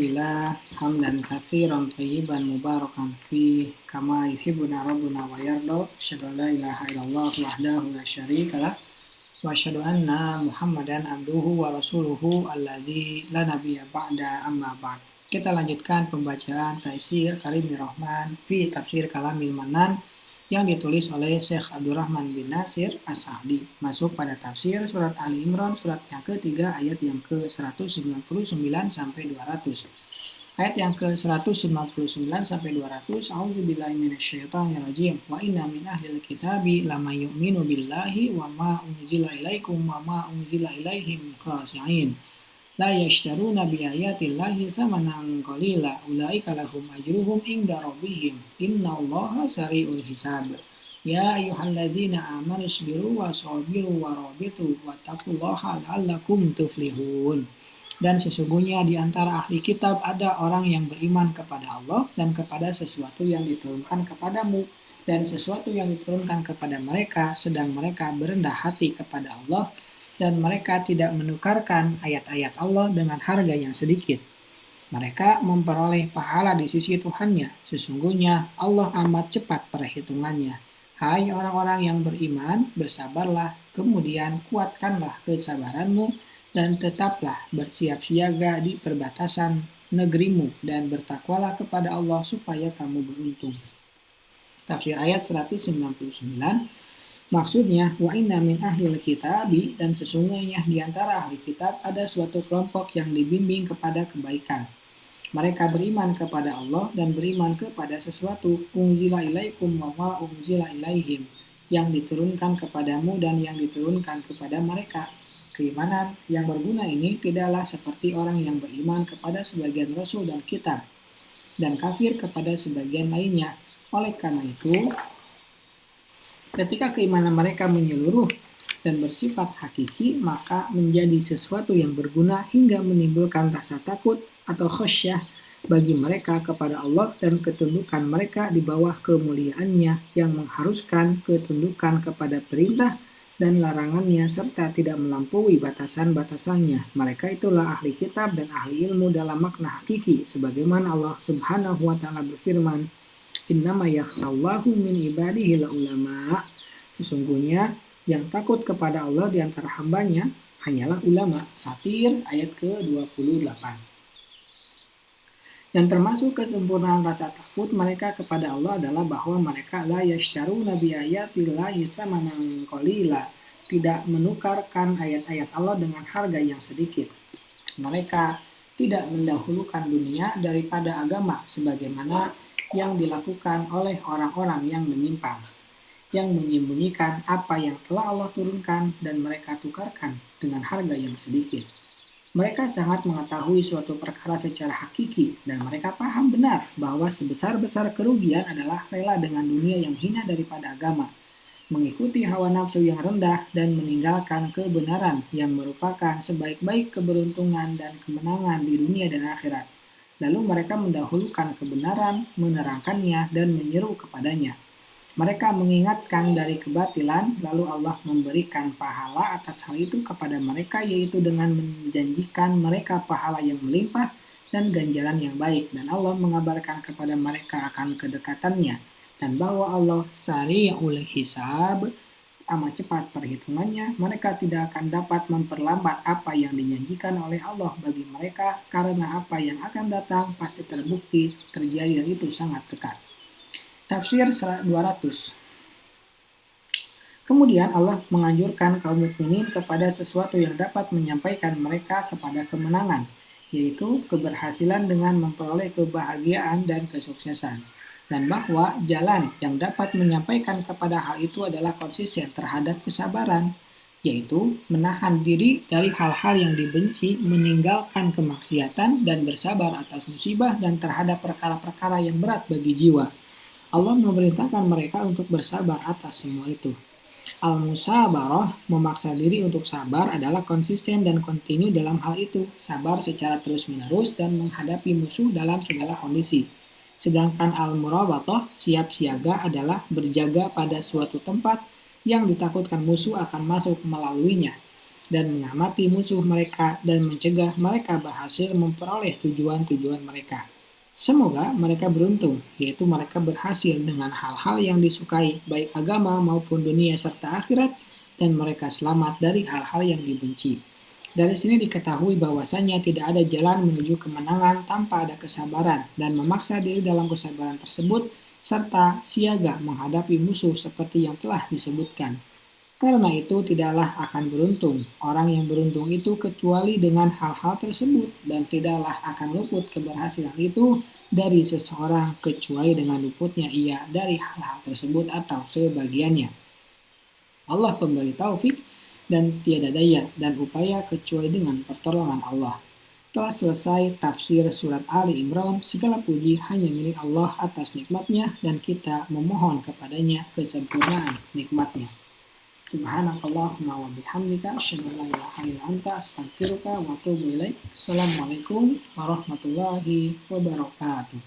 Billah hamdan katsiran thayyiban mubarakan fi kama yuhibbuna rabbuna wa yarda. Asyhadu an la ilaha illallah wahdahu la syarikalah wa asyhadu anna Muhammadan abduhu wa rasuluhu alladzi la nabiyya ba'da amma ba'd. Kita lanjutkan pembacaan Taisir Karimir Rahman fi Tafsir Kalamil Manan yang ditulis oleh Syekh Abdurrahman bin Nasir As-Sa'di. Masuk pada tafsir surat Ali Imran surat yang ketiga ayat yang ke-199 sampai 200. Ayat yang ke-199 sampai 200. A'udzubillahi minasyaitonirrajim. Wa inna min ahlil kitabi lama yu'minu billahi wa ma unzila ilaikum wa ma unzila ilaihim khashi'in. La yashtaruna bi ayatillahi thamanan qalila ulaika lahum ajruhum inda rabbihim innallaha sari'ul hisab. Ya ayyuhalladzina amanu isbiru wa sabiru wa rabitu wattaqullaha la'allakum tuflihun. Dan sesungguhnya di antara ahli kitab ada orang yang beriman kepada Allah dan kepada sesuatu yang diturunkan kepadamu dan sesuatu yang diturunkan kepada mereka, sedang mereka berendah hati kepada Allah dan mereka tidak menukarkan ayat-ayat Allah dengan harga yang sedikit. Mereka memperoleh pahala di sisi Tuhannya. Sesungguhnya Allah amat cepat perhitungannya. Hai orang-orang yang beriman, bersabarlah, kemudian kuatkanlah kesabaranmu, dan tetaplah bersiap siaga di perbatasan negerimu, dan bertakwalah kepada Allah supaya kamu beruntung. Tafsir ayat 199. Maksudnya, wa inna min ahlil kitabi, dan sesungguhnya di antara ahli kitab ada suatu kelompok yang dibimbing kepada kebaikan. Mereka beriman kepada Allah dan beriman kepada sesuatu unzila ilaikum wa ma unzila ilaihim, yang diturunkan kepadamu dan yang diturunkan kepada mereka. Keimanan yang berguna ini tidaklah seperti orang yang beriman kepada sebagian rasul dan kitab dan kafir kepada sebagian lainnya. Oleh karena itu, ketika keimanan mereka menyeluruh dan bersifat hakiki, maka menjadi sesuatu yang berguna hingga menimbulkan rasa takut atau khasyah bagi mereka kepada Allah dan ketundukan mereka di bawah kemuliaannya yang mengharuskan ketundukan kepada perintah dan larangannya serta tidak melampaui batasan-batasannya. Mereka itulah ahli kitab dan ahli ilmu dalam makna hakiki, sebagaimana Allah Subhanahu wa taala berfirman, innama yakhshallahu min ibadihi ulama. Sesungguhnya yang takut kepada Allah di antara hambanya hanyalah ulama. Fatir ayat ke-28. Dan termasuk kesempurnaan rasa takut mereka kepada Allah adalah bahwa mereka la yashtaruna bi ayatillahi samanan qalila, tidak menukarkan ayat-ayat Allah dengan harga yang sedikit. Mereka tidak mendahulukan dunia daripada agama sebagaimana yang dilakukan oleh orang-orang yang menyimpang, yang menyembunyikan apa yang telah Allah turunkan dan mereka tukarkan dengan harga yang sedikit. Mereka sangat mengetahui suatu perkara secara hakiki dan mereka paham benar bahwa sebesar-besar kerugian adalah rela dengan dunia yang hina daripada agama, mengikuti hawa nafsu yang rendah dan meninggalkan kebenaran yang merupakan sebaik-baik keberuntungan dan kemenangan di dunia dan akhirat. Lalu mereka mendahulukan kebenaran, menerangkannya, dan menyeru kepadanya. Mereka mengingatkan dari kebatilan, lalu Allah memberikan pahala atas hal itu kepada mereka, yaitu dengan menjanjikan mereka pahala yang melimpah dan ganjaran yang baik. Dan Allah mengabarkan kepada mereka akan kedekatannya, dan bahwa Allah sari'ul hisab, amat cepat perhitungannya. Mereka tidak akan dapat memperlambat apa yang dijanjikan oleh Allah bagi mereka, karena apa yang akan datang pasti terbukti terjadi dan itu sangat dekat. Tafsir 200. Kemudian Allah menganjurkan kaum mukminin kepada sesuatu yang dapat menyampaikan mereka kepada kemenangan, yaitu keberhasilan dengan memperoleh kebahagiaan dan kesuksesan. Dan bahwa jalan yang dapat menyampaikan kepada hal itu adalah konsisten terhadap kesabaran, yaitu menahan diri dari hal-hal yang dibenci, meninggalkan kemaksiatan, dan bersabar atas musibah dan terhadap perkara-perkara yang berat bagi jiwa. Allah memerintahkan mereka untuk bersabar atas semua itu. Al-musabarah, memaksa diri untuk sabar, adalah konsisten dan kontinu dalam hal itu, sabar secara terus-menerus dan menghadapi musuh dalam segala kondisi. Sedangkan al-murabatah, siap siaga, adalah berjaga pada suatu tempat yang ditakutkan musuh akan masuk melaluinya. dan mengamati musuh mereka dan mencegah mereka berhasil memperoleh tujuan-tujuan mereka. Semoga mereka beruntung, yaitu mereka berhasil dengan hal-hal yang disukai, baik agama maupun dunia serta akhirat, dan mereka selamat dari hal-hal yang dibenci. Dari sini diketahui bahwasanya tidak ada jalan menuju kemenangan tanpa ada kesabaran, dan memaksa diri dalam kesabaran tersebut, serta siaga menghadapi musuh seperti yang telah disebutkan. Karena itu tidaklah akan beruntung orang yang beruntung itu kecuali dengan hal-hal tersebut, dan tidaklah akan luput keberhasilan itu dari seseorang kecuali dengan luputnya ia dari hal-hal tersebut atau sebagiannya. Allah pemberi taufik dan tiada daya dan upaya kecuali dengan pertolongan Allah. Telah selesai tafsir surat Ali Imran, segala puji hanya milik Allah atas nikmatnya dan kita memohon kepadanya kesempurnaan nikmatnya. Subhanakallahumma wa bihamdika asyhadu an la ilaha illa anta astaghfiruka wa atubu ilaik. Assalamualaikum warahmatullahi wabarakatuh.